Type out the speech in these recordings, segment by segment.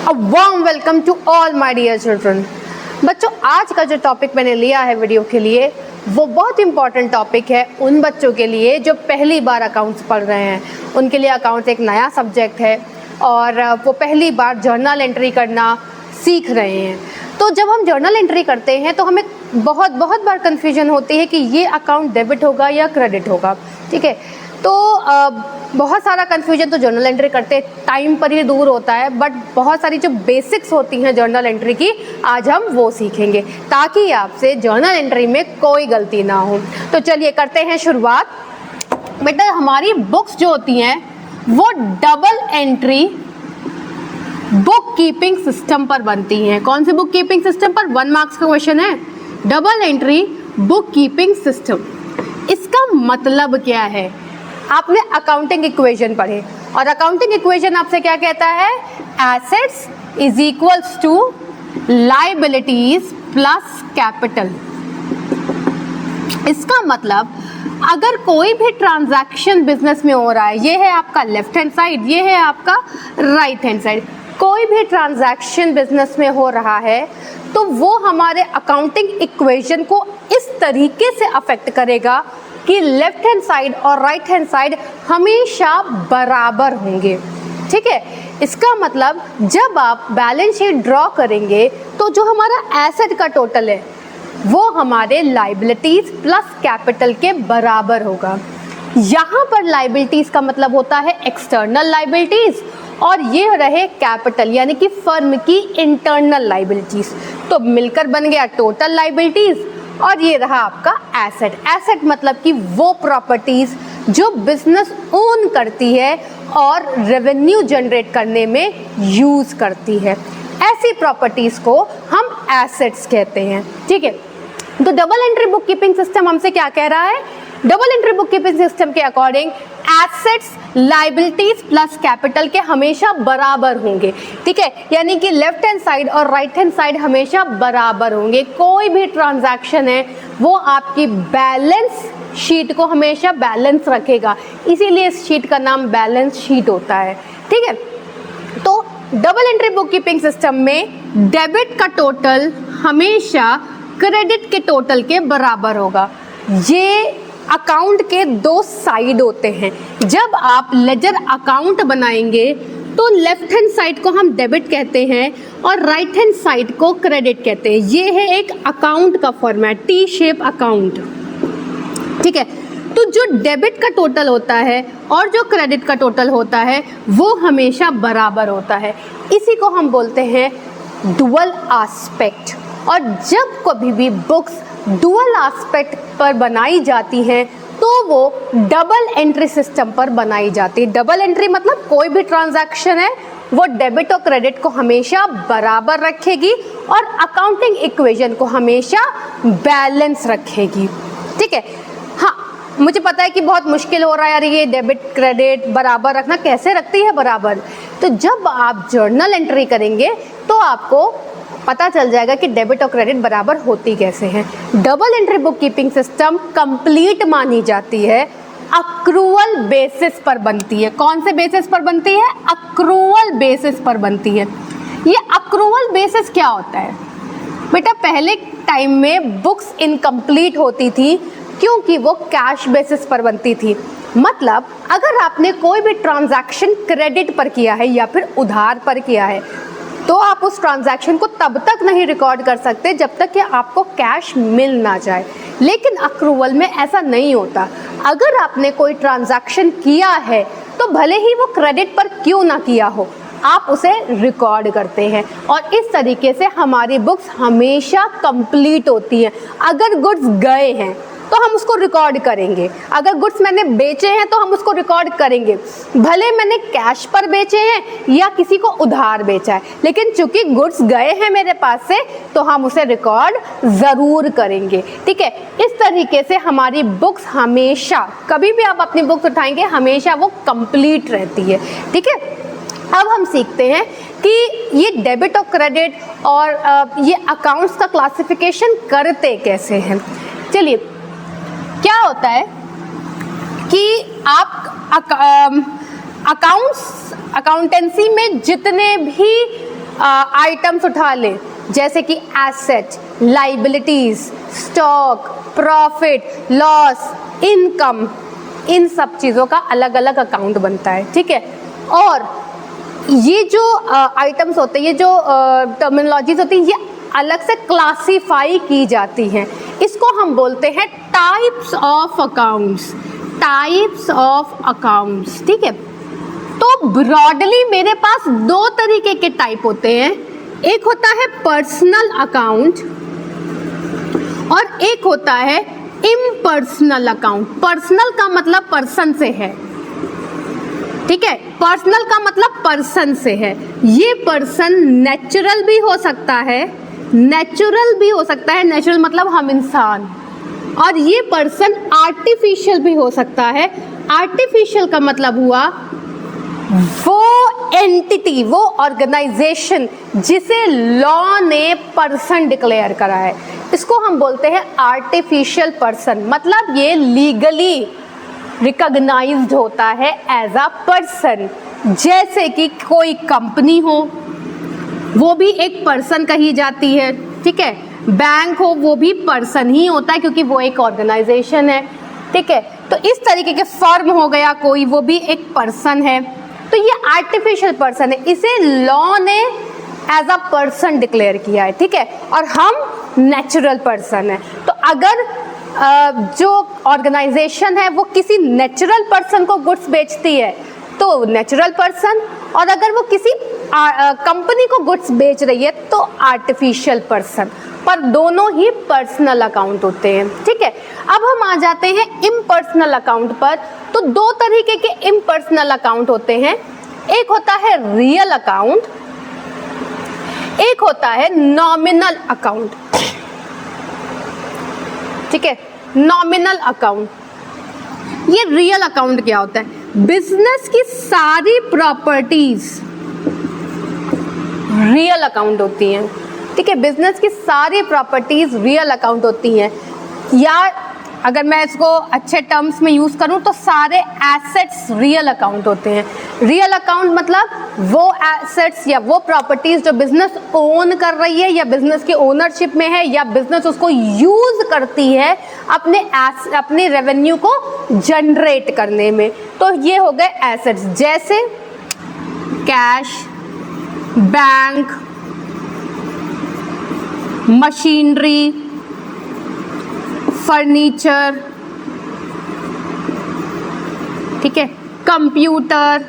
A warm welcome to all my dear children। बच्चों, आज का जो टॉपिक मैंने लिया है वीडियो के लिए वो बहुत इंपॉर्टेंट टॉपिक है उन बच्चों के लिए जो पहली बार अकाउंट्स पढ़ रहे हैं। उनके लिए अकाउंट्स एक नया सब्जेक्ट है और वो पहली बार जर्नल एंट्री करना सीख रहे हैं। तो जब हम जर्नल एंट्री करते हैं तो हमें बहुत बार कन्फ्यूजन होती है कि ये अकाउंट डेबिट होगा या क्रेडिट होगा। ठीक है, तो बहुत सारा कन्फ्यूजन तो जर्नल एंट्री करते टाइम पर ही दूर होता है, बट बहुत सारी जो बेसिक्स होती हैं जर्नल एंट्री की आज हम वो सीखेंगे ताकि आपसे जर्नल एंट्री में कोई गलती ना हो। तो चलिए करते हैं शुरुआत। बेटा, हमारी बुक्स जो होती हैं वो double entry book keeping system पर बनती हैं। कौन से बुक कीपिंग सिस्टम पर? 1 मार्क्स का क्वेश्चन है। Double entry book keeping system, इसका मतलब क्या है? आपने अकाउंटिंग इक्वेशन पढ़े और अकाउंटिंग इक्वेशन आपसे क्या कहता है? Assets is equals to liabilities plus capital. इसका मतलब अगर कोई भी ट्रांजैक्शन बिजनेस में हो रहा है, ये है आपका लेफ्ट हैंड साइड, ये है आपका राइट हैंड साइड, कोई भी ट्रांजैक्शन बिजनेस में हो रहा है तो वो हमारे अकाउंटिंग इक्वेशन को इस तरीके से अफेक्ट करेगा कि लेफ्ट हैंड साइड और राइट हैंड साइड हमेशा बराबर होंगे। ठीक है, इसका मतलब जब आप बैलेंस शीट ड्रॉ करेंगे तो जो हमारा एसेट का टोटल है वो हमारे लायबिलिटीज प्लस कैपिटल के बराबर होगा। यहाँ पर लायबिलिटीज का मतलब होता है एक्सटर्नल लायबिलिटीज और ये रहे कैपिटल यानी कि फर्म की इंटरनल लायबिलिटीज, तो मिलकर बन गया टोटल लायबिलिटीज और ये रहा आपका एसेट। एसेट मतलब कि वो प्रॉपर्टीज जो बिजनेस ओन करती है और रेवेन्यू जनरेट करने में यूज करती है, ऐसी प्रॉपर्टीज को हम एसेट्स कहते हैं। ठीक है, तो double entry book keeping system हमसे क्या कह रहा है? Double entry book keeping system के according assets liabilities plus capital के हमेशा बराबर होंगे। ठीक है, यानी कि लेफ्ट हैंड साइड और राइट हैंड साइड हमेशा बराबर होंगे। कोई भी ट्रांजैक्शन है वो आपकी बैलेंस शीट को हमेशा बैलेंस रखेगा, इसीलिए इस शीट का नाम बैलेंस शीट होता है। ठीक है, तो double entry book keeping system में डेबिट का टोटल हमेशा क्रेडिट के टोटल के बराबर होगा। ये अकाउंट के दो साइड होते हैं। जब आप लेजर अकाउंट बनाएंगे तो लेफ्ट हैंड साइड को हम डेबिट कहते हैं और राइट हैंड साइड को क्रेडिट कहते हैं। ये है एक अकाउंट का फॉर्मेट, टी शेप अकाउंट। ठीक है, तो जो डेबिट का टोटल होता है और जो क्रेडिट का टोटल होता है वो हमेशा बराबर होता है। इसी को हम बोलते हैं डुअल एस्पेक्ट। और जब कभी भी बुक्स डुअल एस्पेक्ट पर बनाई जाती हैं तो वो डबल एंट्री सिस्टम पर बनाई जाती है। डबल एंट्री मतलब कोई भी ट्रांजैक्शन है वो डेबिट और क्रेडिट को हमेशा बराबर रखेगी और अकाउंटिंग इक्वेशन को हमेशा बैलेंस रखेगी। ठीक है, हाँ मुझे पता है कि बहुत मुश्किल हो रहा है यार, ये डेबिट क्रेडिट बराबर रखना कैसे रखती है बराबर। तो जब आप जर्नल एंट्री करेंगे तो आपको पता चल जाएगा कि डेबिट और क्रेडिट बराबर होती कैसे हैं। Double entry book keeping system complete मानी जाती है, अक्रूवल बेसिस पर बनती है। कौन से बेसिस पर बनती है? अक्रूवल बेसिस पर बनती है। ये अक्रूवल बेसिस क्या होता है? बेटा, पहले टाइम में बुक्स इनकम्प्लीट होती थी क्योंकि वो कैश बेसिस पर बनती थी। मतलब अगर आपने कोई भी ट्रांजैक्शन क्रेडिट पर किया है या फिर उधार पर किया है तो आप उस ट्रांजैक्शन को तब तक नहीं रिकॉर्ड कर सकते जब तक कि आपको कैश मिल ना जाए। लेकिन अक्रूवल में ऐसा नहीं होता। अगर आपने कोई ट्रांजैक्शन किया है तो भले ही वो क्रेडिट पर क्यों ना किया हो, आप उसे रिकॉर्ड करते हैं और इस तरीके से हमारी बुक्स हमेशा कंप्लीट होती हैं। अगर गुड्स गए हैं तो हम उसको रिकॉर्ड करेंगे, अगर गुड्स मैंने बेचे हैं तो हम उसको रिकॉर्ड करेंगे, भले मैंने कैश पर बेचे हैं या किसी को उधार बेचा है, लेकिन चूंकि गुड्स गए हैं मेरे पास से तो हम उसे रिकॉर्ड ज़रूर करेंगे। ठीक है, इस तरीके से हमारी बुक्स हमेशा, कभी भी आप अपनी बुक्स उठाएंगे हमेशा वो कंप्लीट रहती है। ठीक है, अब हम सीखते हैं कि ये डेबिट और क्रेडिट और ये अकाउंट्स का क्लासिफिकेशन करते कैसे हैं। चलिए, क्या होता है कि आप अकाउंटेंसी में जितने भी आइटम्स उठा ले, जैसे कि asset, liabilities, stock, profit, loss, income, इन सब चीज़ों का अलग अलग अकाउंट बनता है, ठीक है। और ये जो आइटम्स होते हैं, ये जो टर्मिनोलॉजीज होती हैं, ये अलग से क्लासीफाई की जाती हैं। इसको हम बोलते हैं types of accounts, types of accounts, ठीक है। तो ब्रॉडली मेरे पास दो तरीके के टाइप होते हैं, एक होता है पर्सनल अकाउंट और एक होता है इम्पर्सनल अकाउंट। पर्सनल का मतलब पर्सन से है, ठीक है, पर्सनल का मतलब पर्सन से है। ये पर्सन नेचुरल भी हो सकता है, नेचुरल भी हो सकता है, नेचुरल मतलब हम इंसान, और ये पर्सन आर्टिफिशियल भी हो सकता है। आर्टिफिशियल का मतलब हुआ वो एंटिटी, वो ऑर्गेनाइजेशन जिसे लॉ ने पर्सन डिक्लेयर करा है, इसको हम बोलते हैं आर्टिफिशियल पर्सन। मतलब ये लीगली रिकॉग्नाइज्ड होता है एज अ पर्सन। जैसे कि कोई कंपनी हो, वो भी एक पर्सन कही जाती है, ठीक है। बैंक हो, वो भी पर्सन ही होता है क्योंकि वो एक ऑर्गेनाइजेशन है, ठीक है। तो इस तरीके के फर्म हो गया कोई, वो भी एक पर्सन है। तो ये आर्टिफिशियल पर्सन है, इसे लॉ ने एज अ पर्सन डिक्लेयर किया है, ठीक है। और हम नेचुरल पर्सन है। तो अगर जो ऑर्गेनाइजेशन है वो किसी नेचुरल पर्सन को गुड्स बेचती है तो नेचुरल पर्सन, और अगर वो किसी कंपनी को गुड्स बेच रही है तो आर्टिफिशियल पर्सन, पर दोनों ही पर्सनल अकाउंट होते हैं, ठीक है। अब हम आ जाते हैं इम्पर्सनल अकाउंट पर। तो दो तरीके के इम्पर्सनल अकाउंट होते हैं, एक होता है रियल अकाउंट, एक होता है नॉमिनल अकाउंट, ठीक है। नॉमिनल अकाउंट, ये रियल अकाउंट क्या होता है? बिजनेस की सारी प्रॉपर्टीज रियल अकाउंट होती हैं, ठीक है। बिजनेस की सारी प्रॉपर्टीज रियल अकाउंट होती हैं, या अगर मैं इसको अच्छे टर्म्स में यूज करूं तो सारे एसेट्स रियल अकाउंट होते हैं। रियल अकाउंट मतलब वो एसेट्स या वो प्रॉपर्टीज जो बिजनेस ओन कर रही है या बिजनेस की ओनरशिप में है या बिजनेस उसको यूज करती है अपने रेवेन्यू को जनरेट करने में। तो ये हो गए एसेट्स, जैसे कैश, बैंक, मशीनरी, फर्नीचर, ठीक है, कंप्यूटर,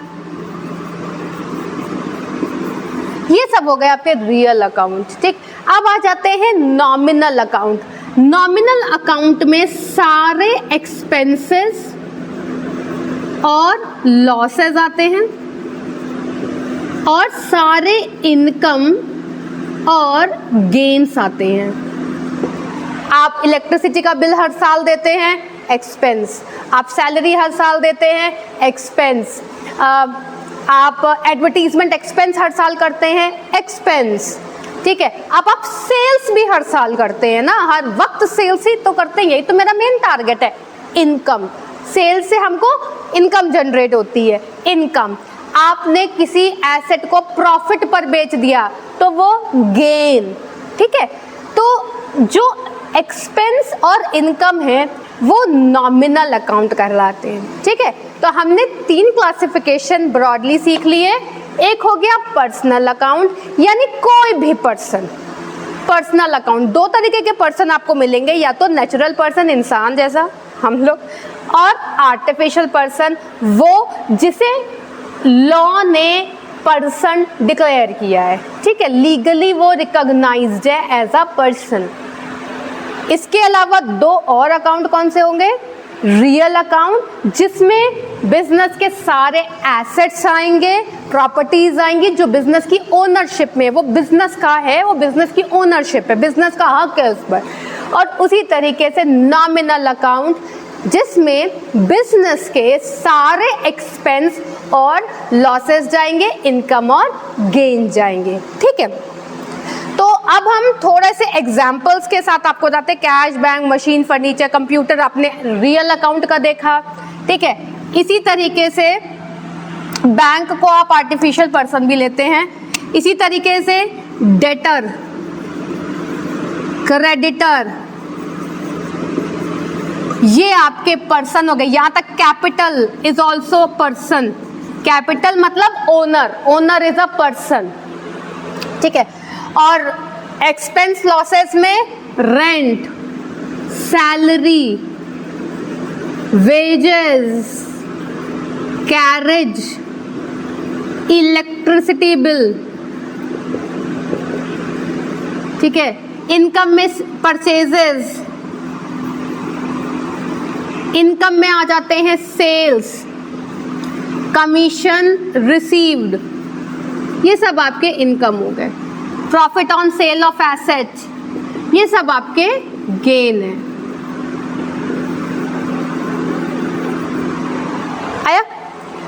ये सब हो गए आपके रियल अकाउंट, ठीक। अब आ जाते हैं नॉमिनल अकाउंट। नॉमिनल अकाउंट में सारे एक्सपेंसेस और लॉसेस आते हैं और सारे इनकम और गेन्स आते हैं। आप इलेक्ट्रिसिटी का बिल हर साल देते हैं, एक्सपेंस। आप सैलरी हर साल देते हैं, एक्सपेंस। आप एडवर्टीजमेंट एक्सपेंस हर साल करते हैं, एक्सपेंस, ठीक है। आप सेल्स भी हर साल करते हैं ना, हर वक्त सेल्स ही तो करते हैं, यही तो मेरा मेन टारगेट है, इनकम। सेल्स से हमको इनकम जनरेट होती है, इनकम। आपने किसी एसेट को प्रॉफिट पर बेच दिया तो वो गेन, ठीक है। तो जो एक्सपेंस और इनकम है वो नॉमिनल अकाउंट कहलाते हैं, ठीक है। तो हमने तीन क्लासिफिकेशन ब्रॉडली सीख ली है। एक हो गया पर्सनल अकाउंट, यानी कोई भी पर्सन, पर्सनल अकाउंट। दो तरीके के पर्सन आपको मिलेंगे, या तो नेचुरल पर्सन, इंसान जैसा हम लोग, और आर्टिफिशियल पर्सन, वो जिसे लॉ ने पर्सन डिक्लेयर किया है, ठीक है, लीगली वो रिकॉग्नाइज्ड है एज अ पर्सन। इसके अलावा दो और अकाउंट कौन से होंगे? रियल अकाउंट, जिसमें बिजनेस के सारे एसेट्स आएंगे, प्रॉपर्टीज आएंगी जो बिजनेस की ओनरशिप में, वो बिजनेस का है, वो बिजनेस की ओनरशिप है, बिजनेस का हक है उस पर। और उसी तरीके से नॉमिनल अकाउंट, जिसमें बिजनेस के सारे एक्सपेंस और लॉसेस जाएंगे, इनकम और गेन जाएंगे, ठीक है। तो अब हम थोड़े से एग्जाम्पल्स के साथ आपको बताते हैं। Cash, bank, machine, furniture, computer आपने रियल अकाउंट का देखा, ठीक है। इसी तरीके से बैंक को आप आर्टिफिशियल पर्सन भी लेते हैं, इसी तरीके से डेटर, क्रेडिटर, ये आपके पर्सन हो गए। यहां तक capital is also person, capital मतलब owner, owner is a person, ठीक है। और एक्सपेंस लॉसेस में rent, salary, wages, carriage, electricity bill, ठीक है। इनकम में परचेजेस, इनकम में आ जाते हैं सेल्स, कमीशन रिसीव्ड, ये सब आपके इनकम हो गए। Profit on sale of assets, ये सब आपके गेन है। आया?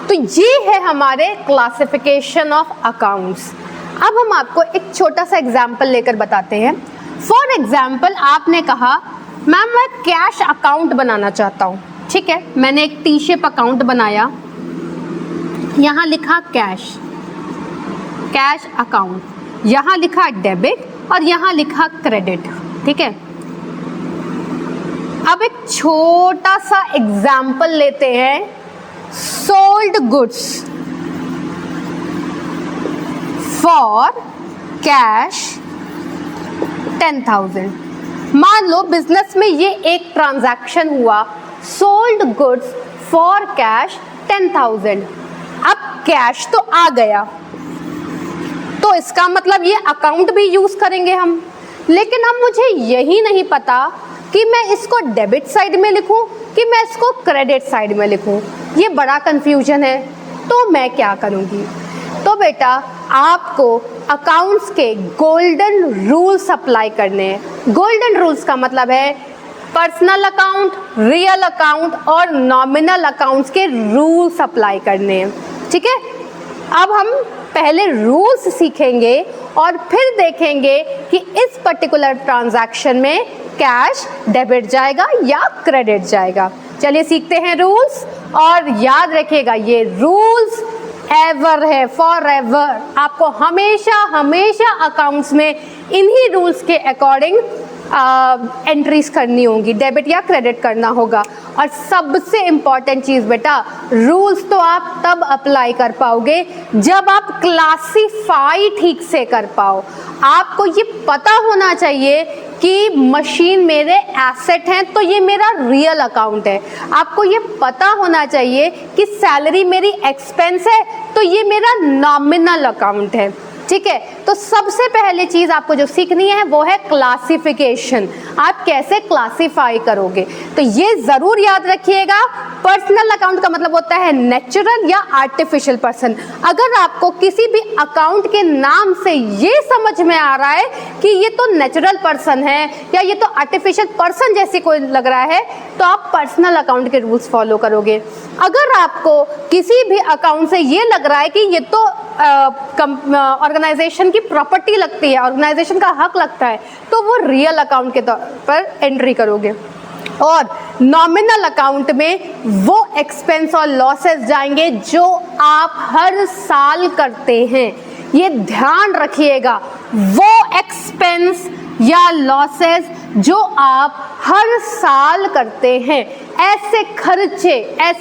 तो ये है हमारे क्लासिफिकेशन ऑफ अकाउंट्स। अब हम आपको एक छोटा सा एग्जाम्पल लेकर बताते हैं। फॉर एग्जाम्पल आपने कहा मैम मैं कैश अकाउंट बनाना चाहता हूँ, ठीक है। मैंने एक टी शेप अकाउंट बनाया, यहाँ लिखा कैश, कैश अकाउंट, यहाँ लिखा डेबिट और यहाँ लिखा क्रेडिट, ठीक है। अब एक छोटा सा एग्जाम्पल लेते हैं, सोल्ड गुड्स फॉर कैश 10,000। मान लो बिजनेस में ये एक ट्रांजैक्शन हुआ, सोल्ड गुड्स फॉर कैश 10,000। अब कैश तो आ गया, तो इसका मतलब ये अकाउंट भी यूज करेंगे हम, लेकिन अब मुझे यही नहीं पता कि मैं इसको डेबिट साइड में लिखूं कि मैं इसको क्रेडिट साइड में लिखूं। ये बड़ा कंफ्यूजन है, तो मैं क्या करूंगी? तो बेटा आपको अकाउंट्स के गोल्डन रूल्स अप्लाई करने हैं। गोल्डन रूल्स का मतलब है पर्सनल अकाउंट, रियल अकाउंट और नॉमिनल अकाउंट्स के रूल्स अप्लाई करने हैं, ठीक है। अब हम पहले रूल्स सीखेंगे और फिर देखेंगे कि इस पर्टिकुलर ट्रांजैक्शन में कैश डेबिट जाएगा या क्रेडिट जाएगा। चलिए सीखते हैं रूल्स, और याद रखिएगा ये रूल्स एवर है, फॉर एवर। आपको हमेशा हमेशा अकाउंट्स में इन्हीं रूल्स के अकॉर्डिंग एंट्रीज करनी होगी, डेबिट या क्रेडिट करना होगा। और सबसे इम्पॉर्टेंट चीज़ बेटा, रूल्स तो आप तब अप्लाई कर पाओगे जब आप क्लासीफाई ठीक से कर पाओ। आपको ये पता होना चाहिए कि मशीन मेरे एसेट हैं तो ये मेरा रियल अकाउंट है। आपको ये पता होना चाहिए कि सैलरी मेरी एक्सपेंस है तो ये मेरा नॉमिनल अकाउंट है, ठीक है। तो सबसे पहले चीज आपको जो सीखनी है वो है क्लासिफिकेशन। आप कैसे क्लासिफाई करोगे, तो ये जरूर याद रखिएगा। पर्सनल अकाउंट का मतलब होता है नेचुरल या आर्टिफिशियल पर्सन। अगर आपको किसी भी अकाउंट के नाम से ये समझ में आ रहा है कि ये तो नेचुरल पर्सन है या ये तो आर्टिफिशियल पर्सन जैसी कोई लग रहा है, तो आप पर्सनल अकाउंट के रूल्स फॉलो करोगे। अगर आपको किसी भी अकाउंट से ये लग रहा है कि ये तो ऑर्गेनाइजेशन की प्रॉपर्टी लगती है, ऑर्गेनाइजेशन का हक लगता है, तो वो रियल अकाउंट के तौर पर एंट्री करोगे। और नॉमिनल अकाउंट में वो एक्सपेंस और लॉसेस जाएंगे जो आप हर साल करते हैं। ये ध्यान रखिएगा, वो एक्सपेंस या लॉसेस जो आप हर साल करते हैं। ऐसे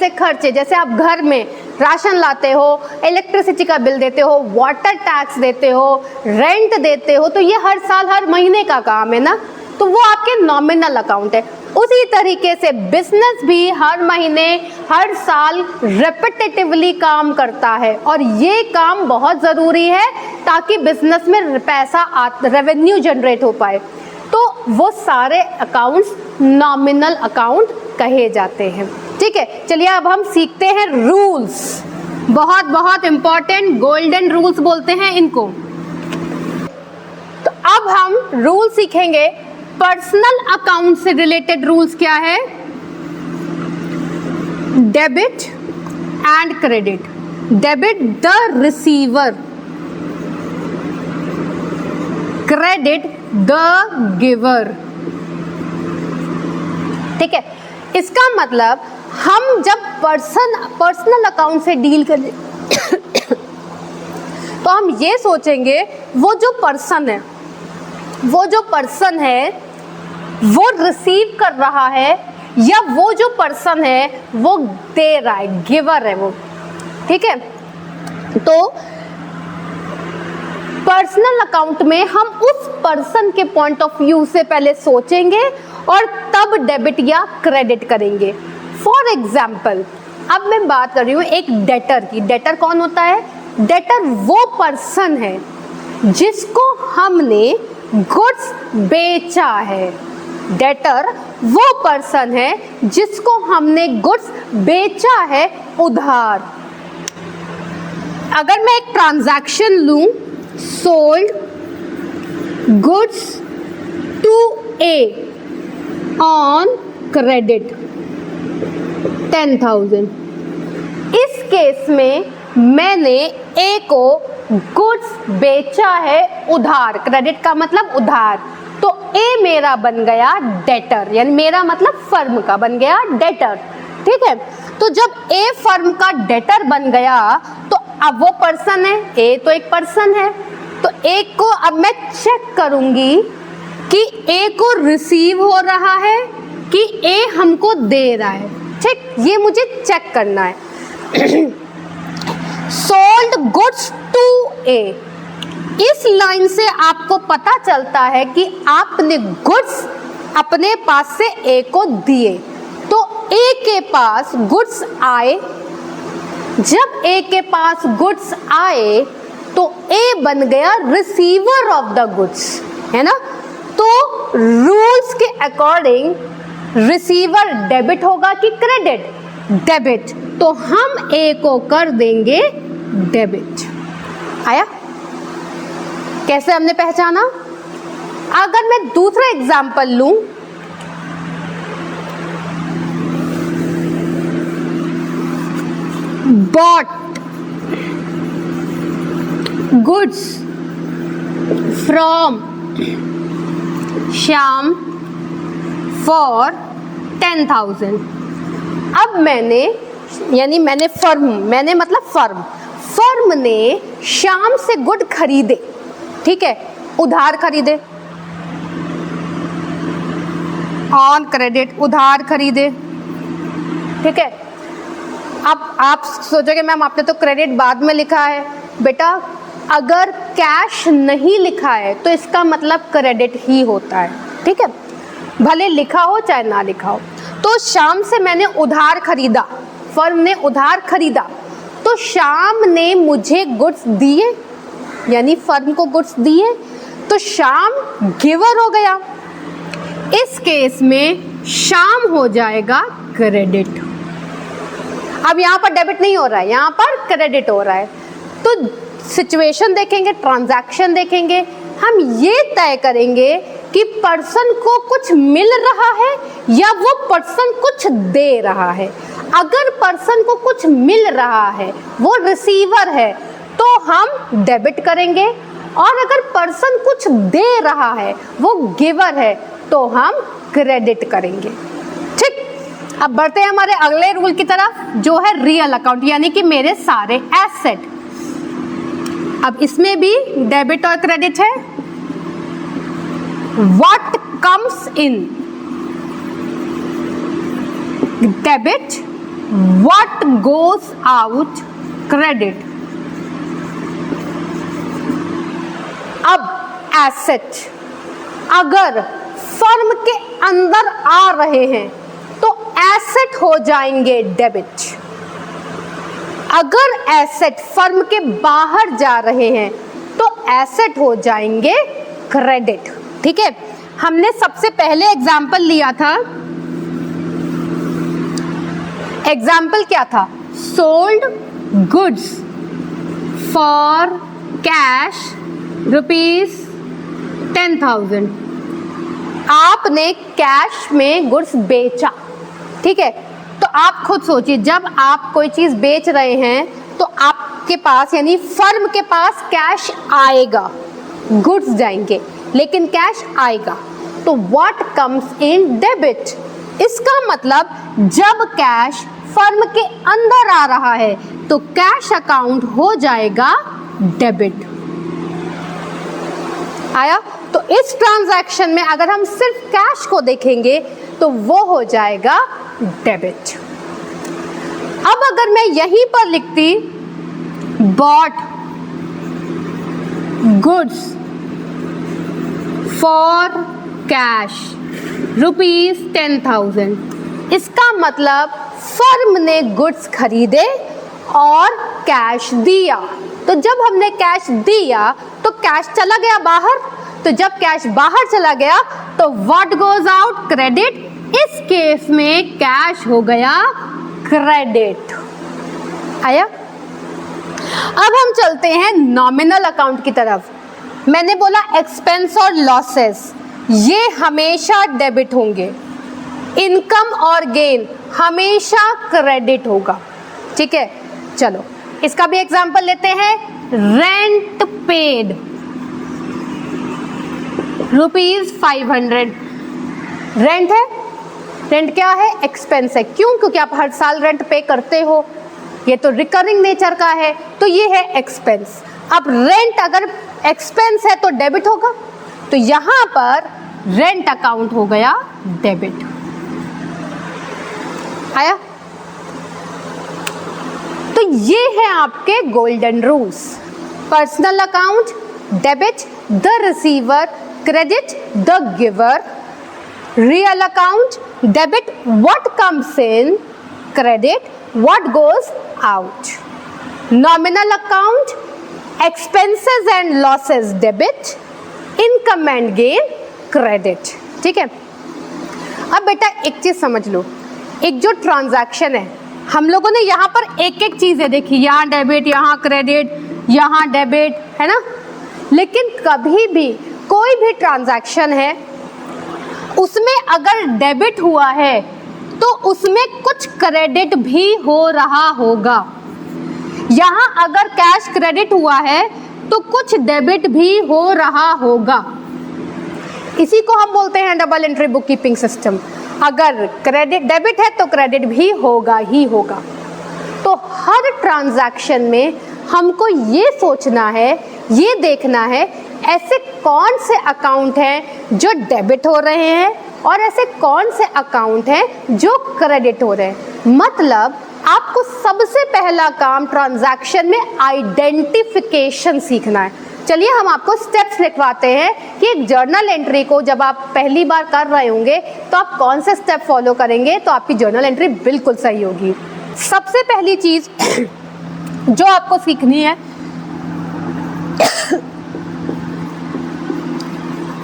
खर्चे जैसे आप घर में राशन लाते हो, इलेक्ट्रिसिटी का बिल देते हो, वाटर टैक्स देते हो, रेंट देते हो, तो ये हर साल हर महीने का काम है ना, तो वो आपके नॉमिनल अकाउंट है। उसी तरीके से बिजनेस भी हर महीने हर साल रेपिटेटिवली काम करता है, और ये काम बहुत ज़रूरी है ताकि बिजनेस में पैसा रेवेन्यू जनरेट हो पाए। तो वो सारे अकाउंट्स नॉमिनल अकाउंट कहे जाते हैं, ठीक है। चलिए अब हम सीखते हैं रूल्स, बहुत बहुत इंपॉर्टेंट गोल्डन रूल्स बोलते हैं इनको। तो अब हम रूल सीखेंगे। पर्सनल अकाउंट से रिलेटेड रूल्स क्या है? Debit and credit. Debit the receiver, credit the giver, ठीक है। इसका मतलब हम जब पर्सनल अकाउंट से डील कर तो हम ये सोचेंगे वो जो पर्सन है वो रिसीव कर रहा है या वो जो पर्सन है वो दे रहा है, गिवर है वो, ठीक है। तो पर्सनल अकाउंट में हम उस पर्सन के पॉइंट ऑफ व्यू से पहले सोचेंगे और तब डेबिट या क्रेडिट करेंगे। फॉर एग्जाम्पल, अब मैं बात कर रही हूँ एक डेटर की। डेटर कौन होता है? डेटर वो पर्सन है जिसको हमने गुड्स बेचा है। डेटर वो पर्सन है जिसको हमने गुड्स बेचा है उधार। अगर मैं एक ट्रांजैक्शन लूं, sold goods to A on credit 10,000, इस केस में मैंने ए को गुड्स बेचा है उधार। क्रेडिट का मतलब उधार, तो ए मेरा बन गया डेटर, यानी मेरा मतलब फर्म का बन गया डेटर, ठीक है। तो जब ए फर्म का डेटर बन गया तो अब वो पर्सन है, ए तो एक पर्सन है, तो ए को अब मैं चेक करूंगी कि ए को रिसीव हो रहा है कि ए हमको दे रहा है, ठीक, ये मुझे चेक करना है। सोल्ड गुड्स टू ए, इस लाइन से आपको पता चलता है कि आपने गुड्स अपने पास से ए को दिए, तो ए के पास गुड्स आए। जब ए के पास गुड्स आए तो ए बन गया रिसीवर ऑफ द गुड्स, है ना। तो रूल्स के अकॉर्डिंग रिसीवर डेबिट होगा कि क्रेडिट? डेबिट, तो हम ए को कर देंगे डेबिट। आया? कैसे हमने पहचाना? अगर मैं दूसरा एग्जाम्पल लूं, bought goods from Shyam for 10,000। अब मैंने फर्म ने श्याम से गुड खरीदे, ठीक है, उधार खरीदे, ऑन क्रेडिट उधार खरीदे, ठीक है। अब आप सोचोगे मैम आपने तो क्रेडिट बाद में लिखा है। बेटा अगर कैश नहीं लिखा है तो इसका मतलब क्रेडिट ही होता है, ठीक है, भले लिखा हो चाहे ना लिखा हो। तो श्याम से मैंने उधार खरीदा, फर्म ने उधार खरीदा, तो श्याम ने मुझे गुड्स दिए, यानी फर्म को गुड्स दिए, तो श्याम गिवर हो गया। इस केस में श्याम हो जाएगा क्रेडिट। अब यहाँ पर डेबिट नहीं हो रहा है, यहाँ पर क्रेडिट हो रहा है। तो सिचुएशन देखेंगे, ट्रांजैक्शन देखेंगे, हम ये तय करेंगे कि पर्सन को कुछ मिल रहा है या वो पर्सन कुछ दे रहा है। अगर पर्सन को कुछ मिल रहा है, वो रिसीवर है, तो हम डेबिट करेंगे, और अगर पर्सन कुछ दे रहा है, वो गिवर है, तो हम क्रेडिट करेंगे, ठीक। अब बढ़ते हैं हमारे अगले रूल की तरफ, जो है रियल अकाउंट, यानी कि मेरे सारे एसेट। अब इसमें भी डेबिट और क्रेडिट है। What comes in debit, what goes out credit. अब एसेट अगर फर्म के अंदर आ रहे हैं तो एसेट हो जाएंगे डेबिट। अगर एसेट फर्म के बाहर जा रहे हैं तो एसेट हो जाएंगे क्रेडिट, ठीक है। हमने सबसे पहले एग्जाम्पल लिया था, एग्जाम्पल क्या था? Sold goods for cash ₹10,000। आपने कैश में गुड्स बेचा, ठीक है। तो आप खुद सोचिए, जब आप कोई चीज बेच रहे हैं तो आपके पास यानी फर्म के पास कैश आएगा, गुड्स जाएंगे लेकिन कैश आएगा, तो व्हाट कम्स इन डेबिट। इसका मतलब जब कैश फर्म के अंदर आ रहा है तो कैश अकाउंट हो जाएगा डेबिट। आया? तो इस ट्रांजैक्शन में अगर हम सिर्फ कैश को देखेंगे तो वो हो जाएगा डेबिट। अब अगर मैं यहीं पर लिखती बॉट गुड्स फॉर कैश ₹10,000, इसका मतलब फर्म ने गुड्स खरीदे और कैश दिया। तो जब हमने कैश दिया तो कैश चला गया बाहर, तो जब कैश बाहर चला गया तो व्हाट गोज आउट? क्रेडिट। इस केस में कैश हो गया क्रेडिट। आया? अब हम चलते हैं नॉमिनल अकाउंट की तरफ। मैंने बोला एक्सपेंस और लॉसेस ये हमेशा डेबिट होंगे, इनकम और गेन हमेशा क्रेडिट होगा। ठीक है, चलो इसका भी एग्जांपल लेते हैं। Rent paid ₹500। रेंट है, रेंट क्या है? एक्सपेंस है। क्यों? क्योंकि आप हर साल रेंट पे करते हो, ये तो रिकरिंग नेचर का है, तो ये है एक्सपेंस। अब रेंट अगर एक्सपेंस है तो डेबिट होगा, तो यहां पर रेंट अकाउंट हो गया डेबिट। आया? तो ये है आपके golden rules. Personal account debit, the receiver credit, the giver. Real account debit, what comes in, credit, what goes out. Nominal account expenses and losses debit, income and gain credit. ठीक है, अब बेटा एक चीज समझ लो, एक जो ट्रांजैक्शन है, हम लोगों ने यहाँ पर एक एक चीजें देखी, यहाँ डेबिट, यहाँ क्रेडिट, यहाँ डेबिट, है ना। लेकिन कभी भी कोई भी ट्रांजैक्शन है उसमें अगर डेबिट हुआ है तो उसमें कुछ क्रेडिट भी हो रहा होगा। यहाँ अगर कैश क्रेडिट हुआ है तो कुछ डेबिट भी हो रहा होगा। इसी को हम बोलते हैं double entry book keeping system. अगर क्रेडिट डेबिट है तो क्रेडिट भी होगा ही होगा। तो हर ट्रांजैक्शन में हमको ये सोचना है, ये देखना है ऐसे कौन से अकाउंट हैं जो डेबिट हो रहे हैं और ऐसे कौन से अकाउंट हैं जो क्रेडिट हो रहे हैं। मतलब आपको सबसे पहला काम ट्रांजैक्शन में आइडेंटिफिकेशन सीखना है। चलिए हम आपको स्टेप्स लिखवाते हैं कि एक जर्नल एंट्री को जब आप पहली बार कर रहे होंगे तो आप कौन से स्टेप फॉलो करेंगे तो आपकी जर्नल एंट्री बिल्कुल सही होगी। सबसे पहली चीज जो आपको सीखनी है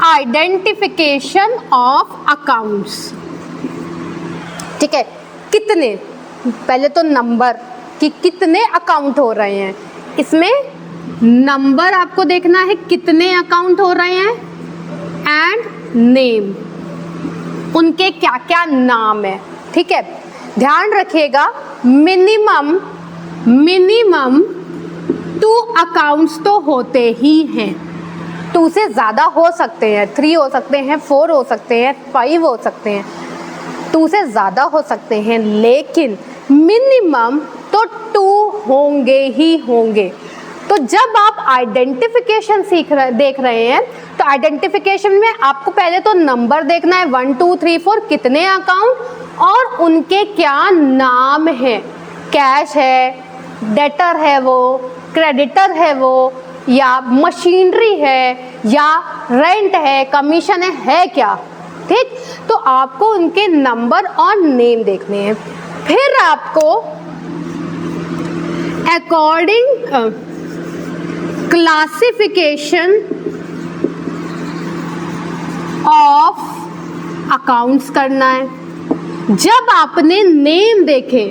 आइडेंटिफिकेशन ऑफ अकाउंट्स। ठीक है, कितने, पहले तो नंबर कि कितने अकाउंट हो रहे हैं, इसमें नंबर आपको देखना है कितने अकाउंट हो रहे हैं, एंड नेम, उनके क्या क्या नाम है। ठीक है, ध्यान रखिएगा मिनिमम 2 अकाउंट्स तो होते ही हैं। 2 से ज़्यादा हो सकते हैं, 3 हो सकते हैं, 4 हो सकते हैं, 5 हो सकते हैं, 2 से ज़्यादा हो सकते हैं, लेकिन मिनिमम तो 2 होंगे ही होंगे। तो जब आप आइडेंटिफिकेशन देख रहे हैं तो आइडेंटिफिकेशन में आपको पहले तो नंबर देखना है 1 2 3 4 कितने अकाउंट और उनके क्या नाम है। कैश है, डेटर है वो, क्रेडिटर है वो, या मशीनरी है, या रेंट है, कमीशन है क्या। ठीक, तो आपको उनके नंबर और नेम देखने हैं। फिर आपको अकॉर्डिंग क्लासिफिकेशन ऑफ अकाउंट्स करना है। जब आपने नेम देखे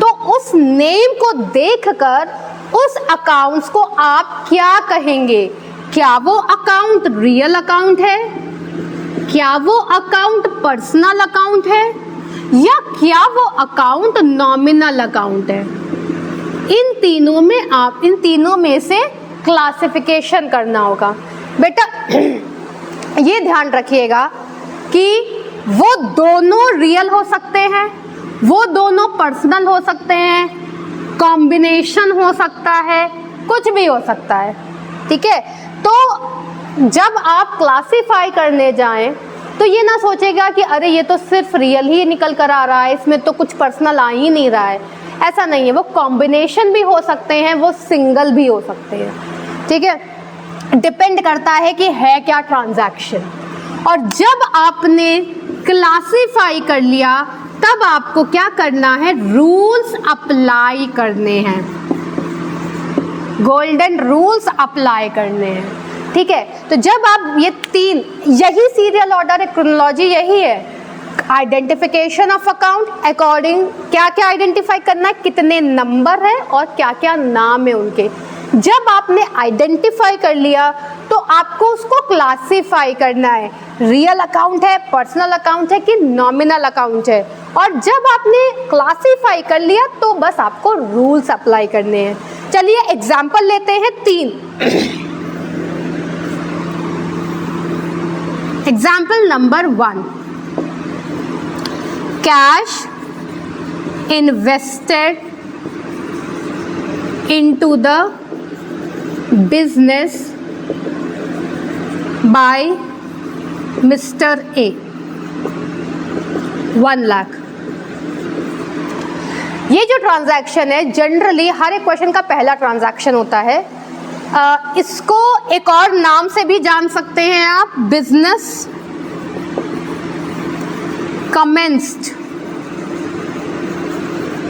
तो उस नेम को देखकर उस अकाउंट्स को आप क्या कहेंगे। क्या वो अकाउंट रियल अकाउंट है, क्या वो अकाउंट पर्सनल अकाउंट है, या क्या वो अकाउंट नॉमिनल अकाउंट है। इन तीनों में से क्लासिफिकेशन करना होगा। बेटा ये ध्यान रखिएगा कि वो दोनों रियल हो सकते हैं, वो दोनों पर्सनल हो सकते हैं, कॉम्बिनेशन हो सकता है, कुछ भी हो सकता है, ठीक है। तो जब आप क्लासिफाई करने जाएं तो ये ना सोचेगा कि अरे ये तो सिर्फ रियल ही निकल कर आ रहा है, इसमें तो कुछ पर्सनल आ ही नहीं रहा है। ऐसा नहीं है, वो कॉम्बिनेशन भी हो सकते हैं, वो सिंगल भी हो सकते हैं, ठीक है। डिपेंड करता है कि है क्या ट्रांजैक्शन। और जब आपने क्लासिफाई कर लिया तब आपको क्या करना है, रूल्स अप्लाई करने हैं, गोल्डन रूल्स अप्लाई करने हैं, ठीक है। तो जब आप ये तीन, यही सीरियल ऑर्डर है, क्रोनोलॉजी यही है। आइडेंटिफिकेशन ऑफ अकाउंट, अकॉर्डिंग क्या क्या आइडेंटिफाई करना है, कितने नंबर है और क्या क्या नाम है उनके। जब आपने आइडेंटिफाई कर लिया तो आपको उसको क्लासिफाई करना है, रियल अकाउंट है, पर्सनल अकाउंट है कि नॉमिनल अकाउंट है। और जब आपने क्लासिफाई कर लिया तो बस आपको रूल्स अप्लाई करने हैं। चलिए एग्जाम्पल लेते हैं 3। Example number 1, cash invested into the business by Mr. A, 1 lakh. ये जो ट्रांजैक्शन है जनरली हर एक क्वेश्चन का पहला ट्रांजैक्शन होता है। इसको एक और नाम से भी जान सकते हैं आप, business commenced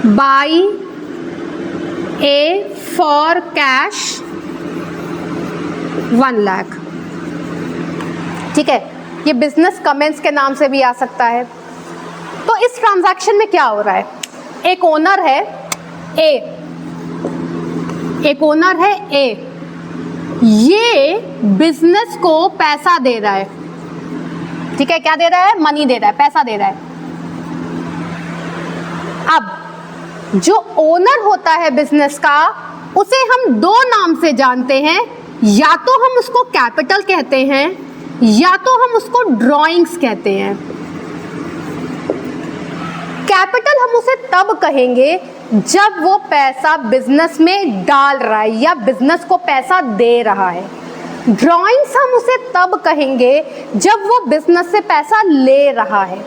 by A for cash 1 lakh, ठीक है। ये बिजनेस कमेंस के नाम से भी आ सकता है। तो इस ट्रांजैक्शन में क्या हो रहा है, एक ओनर है ए, एक ओनर है ए, ये बिजनेस को पैसा दे रहा है, ठीक है। क्या दे रहा है, मनी दे रहा है, पैसा दे रहा है। अब जो ओनर होता है बिजनेस का, उसे हम 2 नाम से जानते हैं, या तो हम उसको कैपिटल कहते हैं या तो हम उसको ड्रॉइंग्स कहते हैं। कैपिटल हम उसे तब कहेंगे जब वो पैसा बिजनेस में डाल रहा है या बिजनेस को पैसा दे रहा है। ड्रॉइंग्स हम उसे तब कहेंगे जब वो बिजनेस से पैसा ले रहा है।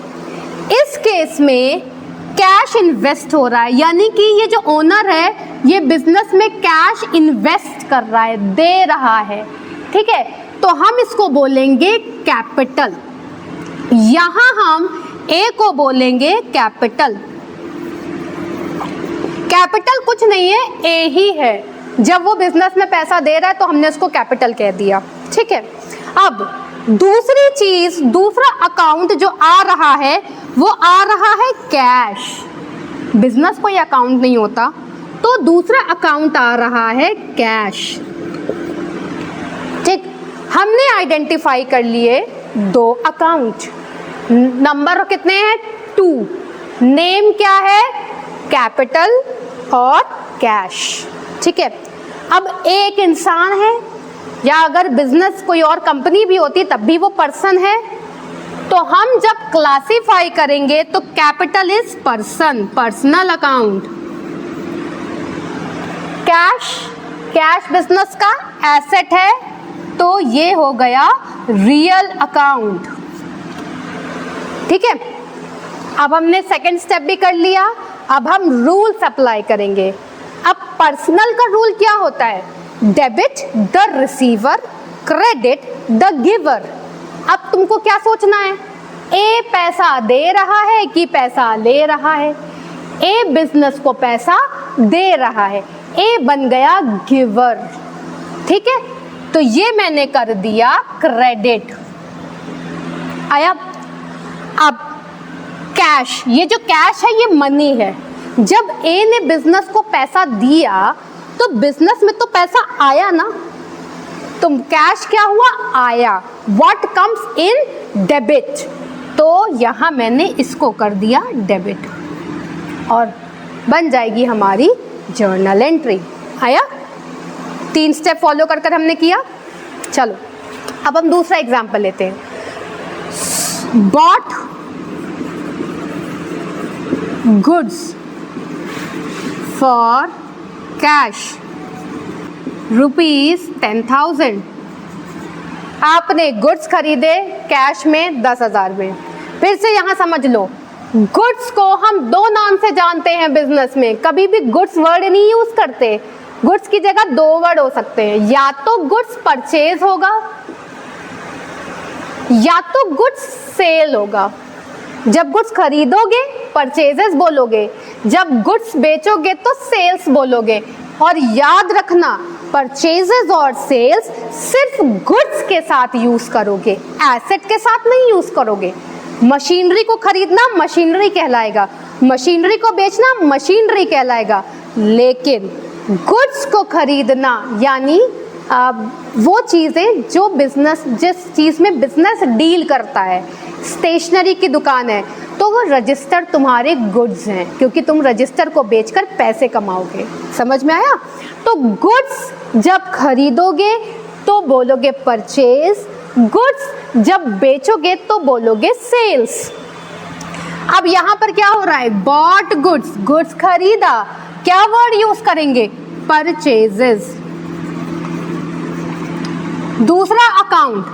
इस केस में कैश इन्वेस्ट हो रहा है, यानी कि ये जो ओनर है ये बिजनेस में कैश इन्वेस्ट कर रहा है, दे रहा है, ठीक है। तो हम इसको बोलेंगे कैपिटल, यहां हम ए को बोलेंगे कैपिटल। कैपिटल कुछ नहीं है, ए ही है। जब वो बिजनेस में पैसा दे रहा है तो हमने उसको कैपिटल कह दिया, ठीक है। अब दूसरी चीज, दूसरा अकाउंट जो आ रहा है वो आ रहा है कैश। बिजनेस कोई अकाउंट नहीं होता, तो दूसरा अकाउंट आ रहा है कैश, ठीक। हमने आइडेंटिफाई कर लिए 2 अकाउंट, नंबर कितने हैं, 2, नेम क्या है, कैपिटल और कैश, ठीक है। अब एक इंसान है, या अगर बिजनेस कोई और कंपनी भी होती तब भी वो पर्सन है, तो हम जब क्लासिफाई करेंगे तो capital is person, personal account. Cash, cash business का एसेट है, तो ये हो गया रियल अकाउंट, ठीक है। अब हमने सेकंड स्टेप भी कर लिया, अब हम रूल्स अप्लाई करेंगे। अब पर्सनल का रूल क्या होता है, debit the receiver, credit the giver. अब तुमको क्या सोचना है, ए पैसा दे रहा है कि पैसा ले रहा है। ए बिजनेस को पैसा दे रहा है, ए बन गया गिवर, ठीक है। तो ये मैंने कर दिया क्रेडिट, आया। अब कैश, ये जो कैश है ये मनी है। जब ए ने बिजनेस को पैसा दिया तो बिजनेस में तो पैसा आया ना, तो कैश क्या हुआ, आया। व्हाट कम्स इन डेबिट, तो यहां मैंने इसको कर दिया डेबिट और बन जाएगी हमारी जर्नल एंट्री। आया, 3 स्टेप फॉलो कर हमने किया। चलो अब हम दूसरा एग्जांपल लेते हैं। Bought goods for cash ₹10,000। आपने गुड्स खरीदे कैश में 10,000 में। फिर से यहाँ समझ लो, गुड्स को हम दो नाम से जानते हैं बिजनेस में, कभी भी गुड्स वर्ड नहीं यूज करते। गुड्स की जगह दो वर्ड हो सकते हैं, या तो गुड्स परचेज होगा या तो गुड्स सेल होगा। जब गुड्स खरीदोगे परचेजेस बोलोगे, जब गुड्स बेचोगे तो सेल्स बोलोगे। और याद रखना, परचेजेस और सेल्स सिर्फ गुड्स के साथ यूज करोगे, एसेट के साथ नहीं यूज करोगे। मशीनरी को खरीदना मशीनरी कहलाएगा, मशीनरी को बेचना मशीनरी कहलाएगा, लेकिन गुड्स को खरीदना यानी वो चीजें जो बिजनेस, जिस चीज में बिजनेस डील करता है, स्टेशनरी की दुकान है तो वो रजिस्टर तुम्हारे गुड्स हैं, क्योंकि तुम रजिस्टर को बेचकर पैसे कमाओगे। समझ में आया? तो गुड्स जब खरीदोगे तो बोलोगे परचेज, गुड्स जब बेचोगे तो बोलोगे सेल्स। अब यहां पर क्या हो रहा है? बॉट गुड्स, गुड्स खरीदा, क्या वर्ड यूज करेंगे? परचेजेस। दूसरा अकाउंट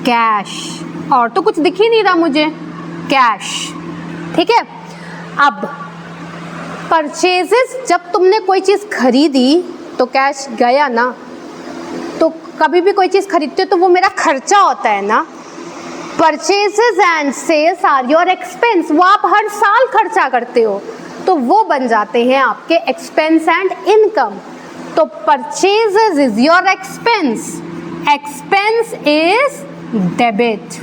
कैश, और तो कुछ दिख ही नहीं रहा मुझे, कैश। ठीक है, अब परचेजेस, जब तुमने कोई चीज खरीदी तो कैश गया ना। तो कभी भी कोई चीज खरीदते हो तो वो मेरा खर्चा होता है ना। Purchases and sales are your expense, वो आप हर साल खर्चा करते हो तो वो बन जाते हैं आपके एक्सपेंस एंड इनकम। तो purchases is your expense, expense is debit.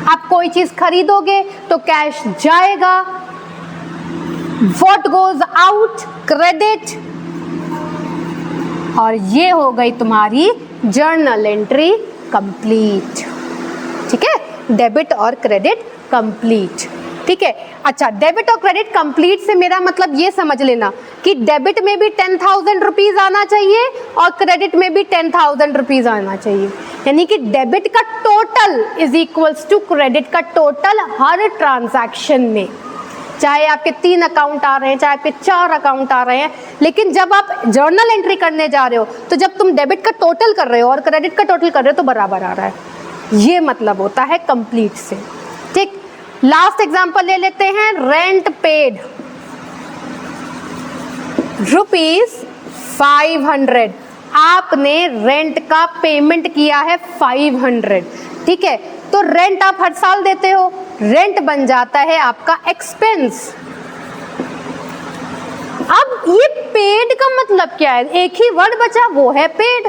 आप कोई चीज खरीदोगे तो कैश जाएगा, व्हाट गोज आउट क्रेडिट, और ये हो गई तुम्हारी जर्नल एंट्री कंप्लीट। ठीक है, डेबिट और क्रेडिट कंप्लीट। ठीक है, अच्छा, डेबिट और क्रेडिट कंप्लीट से मेरा मतलब ये समझ लेना कि डेबिट में भी 10,000 रुपीज आना चाहिए और क्रेडिट में भी 10,000 रुपीज आना चाहिए। यानी कि डेबिट का total is equals to credit का टोटल हर ट्रांजैक्शन में। चाहे आपके 3 अकाउंट आ रहे हैं, चाहे आपके 4 अकाउंट आ रहे हैं, लेकिन जब आप जर्नल एंट्री करने जा रहे हो तो जब तुम डेबिट का टोटल कर रहे हो और क्रेडिट का टोटल कर रहे हो तो बराबर आ रहा है। ये मतलब होता है कंप्लीट से। ठीक, लास्ट एग्जांपल ले लेते हैं। रेंट पेड ₹500, आपने रेंट का पेमेंट किया है 500। ठीक है, तो रेंट आप हर साल देते हो, रेंट बन जाता है आपका एक्सपेंस। अब ये पेड का मतलब क्या है? एक ही वर्ड बचा, वो है पेड।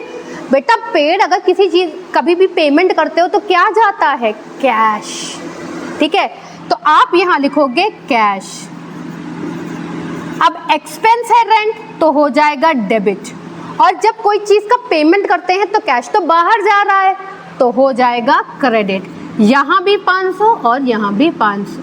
बेटा पेड, अगर किसी चीज कभी भी पेमेंट करते हो तो क्या जाता है? कैश। ठीक है, तो आप यहां लिखोगे कैश। अब एक्सपेंस है रेंट तो हो जाएगा डेबिट, और जब कोई चीज का पेमेंट करते हैं तो कैश तो बाहर जा रहा है तो हो जाएगा क्रेडिट। यहां भी 500 और यहां भी 500।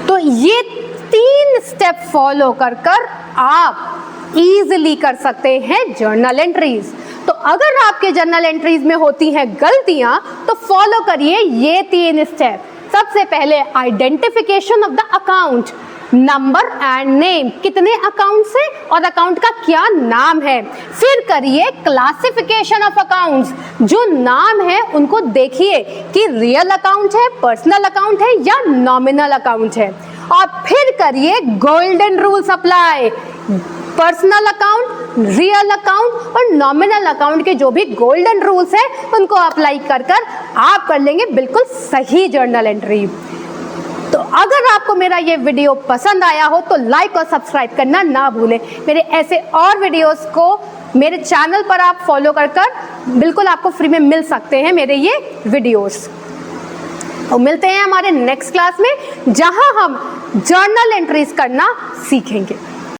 तो ये 3 स्टेप फॉलो कर आप इजीली कर सकते हैं जर्नल एंट्रीज। तो अगर आपके जर्नल एंट्रीज में होती हैं गलतियां तो फॉलो करिए ये 3 स्टेप। सबसे पहले identification of the account, number and name, कितने अकाउंट्स हैं और अकाउंट का क्या नाम है। फिर करिए क्लासिफिकेशन ऑफ अकाउंट्स, जो नाम है उनको देखिए कि रियल अकाउंट है, पर्सनल अकाउंट है या नॉमिनल अकाउंट है। और फिर करिए golden rules apply, personal account, real account और नॉमिनल अकाउंट के जो भी गोल्डन रूल्स है उनको अप्लाई कर आप कर लेंगे बिल्कुल सही जर्नल एंट्री। तो अगर आपको मेरा ये वीडियो पसंद आया हो तो लाइक और सब्सक्राइब करना ना भूलें। मेरे ऐसे और वीडियोस को मेरे चैनल पर आप फॉलो कर बिल्कुल आपको फ्री में मिल सकते हैं मेरे ये वीडियोस। और मिलते हैं हमारे नेक्स्ट क्लास में जहां हम जर्नल एंट्रीज करना सीखेंगे।